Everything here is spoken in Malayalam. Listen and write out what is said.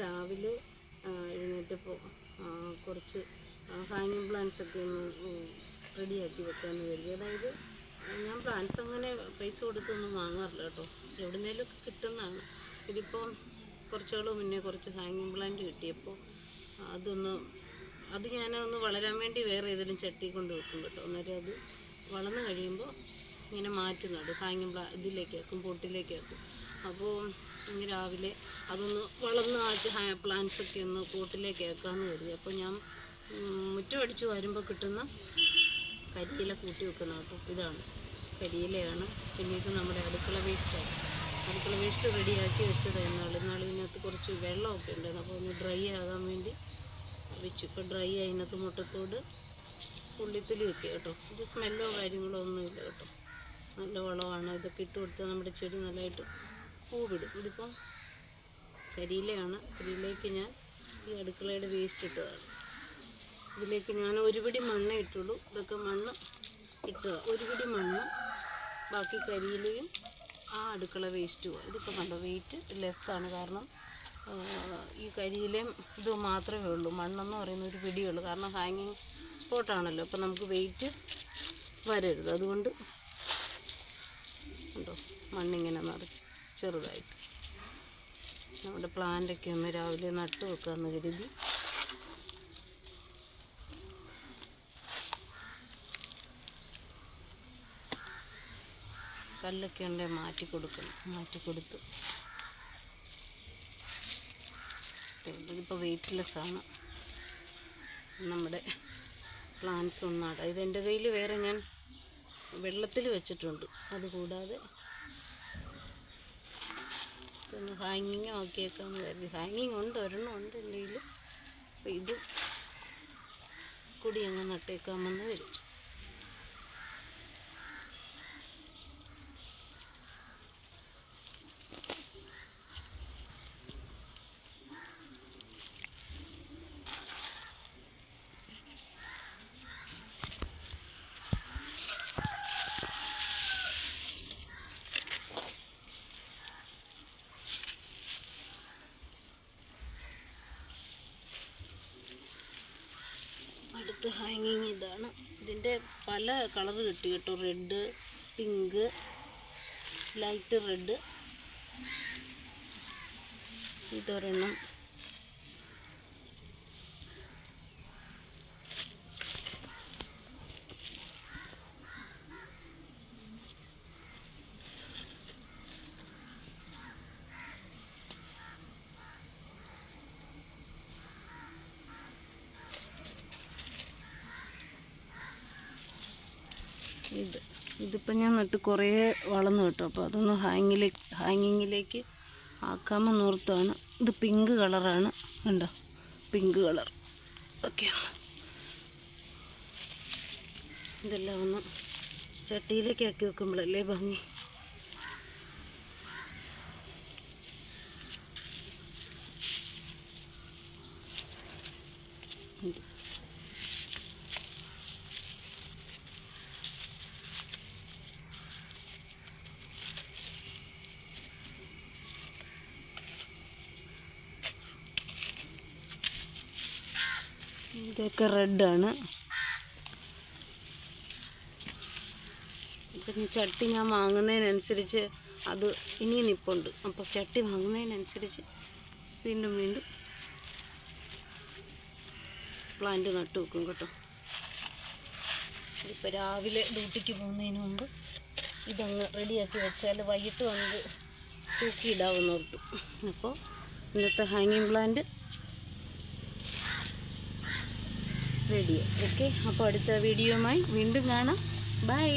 രാവിലെ എഴുന്നേറ്റപ്പോൾ കുറച്ച് ഹാങ്ങിങ് പ്ലാന്റ്സൊക്കെ ഒന്ന് റെഡിയാക്കി വെക്കാമെന്ന് കരുതി. അതായത് ഞാൻ പ്ലാന്റ്സ് അങ്ങനെ പൈസ കൊടുത്തൊന്നും വാങ്ങാറില്ല കേട്ടോ, എവിടുന്നേലൊക്കെ കിട്ടുന്നതാണ്. ഇതിപ്പോൾ കുറച്ചുകൾ മുന്നേ കുറച്ച് ഹാങ്ങിങ് പ്ലാന്റ് കിട്ടിയപ്പോൾ അത് ഞാനൊന്ന് വളരാൻ വേണ്ടി വേറെ ഏതെങ്കിലും ചട്ടി കൊണ്ട് വെക്കും കേട്ടോ. അന്നേരം അത് വളർന്നു കഴിയുമ്പോൾ ഇങ്ങനെ മാറ്റി നടും, ഹാങ്ങിങ് ഇതിലേക്കാക്കും, പോട്ടിലേക്കാക്കും. അപ്പോൾ ഇങ്ങനെ രാവിലെ അതൊന്ന് വളർന്ന് പ്ലാന്റ്സൊക്കെ ഒന്ന് പോട്ടിലേക്കാക്കാമെന്ന് കരുതി. അപ്പോൾ ഞാൻ മുറ്റം അടിച്ച് വരുമ്പോൾ കിട്ടുന്ന കരിയില കൂട്ടി വെക്കുന്ന കേട്ടോ. ഇതാണ് കരിയിലയാണ്. പിന്നെ ഇത് നമ്മുടെ അടുക്കള വേസ്റ്റാണ്. അടുക്കള വേസ്റ്റ് റെഡിയാക്കി വെച്ചത് ഇന്നാൾ ഇതിനകത്ത് കുറച്ച് വെള്ളമൊക്കെ ഉണ്ടായിരുന്നു. അപ്പോൾ ഒന്ന് ഡ്രൈ ആകാൻ വേണ്ടി വെച്ചു. ഇപ്പോൾ ഡ്രൈ അതിനകത്ത് മുട്ടത്തോട് ഉള്ളിത്തൊലി വെക്കുക കേട്ടോ. ഇത് സ്മെല്ലോ കാര്യങ്ങളോ ഒന്നുമില്ല കേട്ടോ, നല്ല വളമാണ്. ഇതൊക്കെ ഇട്ട് കൊടുത്താൽ നമ്മുടെ ചെടി നല്ലതായിട്ട് പൂവിടും. ഇതിപ്പം കരിയിലയാണ്. കരിയിലേക്ക് ഞാൻ ഈ അടുക്കളയുടെ വേസ്റ്റ് ഇട്ടതാണ്. ഇതിലേക്ക് ഞാൻ ഒരു പിടി മണ്ണ് ഇട്ടുള്ളൂ. ഇതൊക്കെ മണ്ണ് ഇട്ടതാണ്, ഒരു പിടി മണ്ണ്, ബാക്കി കരിയിലയും ആ അടുക്കള വേസ്റ്റും. ഇതിപ്പോൾ കണ്ടോ വെയിറ്റ് ലെസ്സാണ്, കാരണം ഈ കരിയിലയും ഇത് മാത്രമേ ഉള്ളൂ. മണ്ണെന്ന് പറയുന്ന ഒരു പിടിയുള്ളൂ, കാരണം ഹാങ്ങിങ് പോട്ടാണല്ലോ. അപ്പോൾ നമുക്ക് വെയിറ്റ് വരരുത്, അതുകൊണ്ട് കണ്ടോ മണ്ണിങ്ങനെ നിറച്ച് ചെറുതായിട്ട് നമ്മുടെ പ്ലാന്റൊക്കെ ഒന്ന് രാവിലെ നട്ടു വെക്കാമെന്ന് കരുതി. കല്ലൊക്കെ ഉണ്ടെങ്കിൽ മാറ്റി കൊടുത്ത് ഇതിപ്പോൾ വെയ്റ്റ്ലെസ്സാണ് നമ്മുടെ പ്ലാന്റ്സ് ഒന്നാട്. ഇതെൻ്റെ കയ്യിൽ വേറെ ഞാൻ വെള്ളത്തിൽ വെച്ചിട്ടുണ്ട്. അതുകൂടാതെ ഒന്ന് ഹാങ്ങിങ് ആക്കിയേക്കാമെന്ന് കരുതി. ഹാങ്ങിങ് ഉണ്ട്, ഒരെണ്ണം ഉണ്ട് എൻ്റെ കയ്യിൽ. അപ്പോൾ ഇത് കൂടി അങ്ങ് നട്ടേക്കാമെന്ന് വരും. അടുത്ത ഹാങ്ങിങ് ഇതാണ്. ഇതിൻ്റെ പല കളർ കിട്ടി കേട്ടോ, റെഡ്, പിങ്ക്, ലൈറ്റ് റെഡ്. ഇതൊരെണ്ണം, ഇതിപ്പോൾ ഞാൻ നട്ട് കുറേ വളർന്നു കേട്ടോ. അപ്പോൾ അതൊന്ന് ഹാങ്ങിങ്ങിലേക്ക് ആക്കാമെന്ന് ഓർത്താണ്. ഇത് പിങ്ക് കളറാണ്, കണ്ടോ, പിങ്ക് കളർ ഒക്കെയാണ്. ഇതെല്ലാം ഒന്ന് ചട്ടിയിലേക്ക് ആക്കി വെക്കുമ്പോഴല്ലേ ഭംഗി. ഇതൊക്കെ റെഡാണ്. ഇപ്പം ചട്ടി ഞാൻ വാങ്ങുന്നതിനനുസരിച്ച് അത് ഇനിയും നിൽപ്പുണ്ട്. അപ്പോൾ ചട്ടി വാങ്ങുന്നതിനനുസരിച്ച് വീണ്ടും പ്ലാന്റ് നട്ടു വെക്കും കേട്ടോ. ഇപ്പോൾ രാവിലെ ഡ്യൂട്ടിക്ക് പോകുന്നതിന് മുമ്പ് ഇതങ്ങ് റെഡിയാക്കി വെച്ചാൽ വൈകിട്ട് വന്നത് തൂക്കിയിടാവുന്ന ഓർത്തു. അപ്പോൾ ഇന്നത്തെ ഹാങ്ങിങ് പ്ലാന്റ് റെഡിയായി. ഓക്കെ, അപ്പോൾ അടുത്ത വീഡിയോയുമായി വീണ്ടും കാണാം. ബൈ.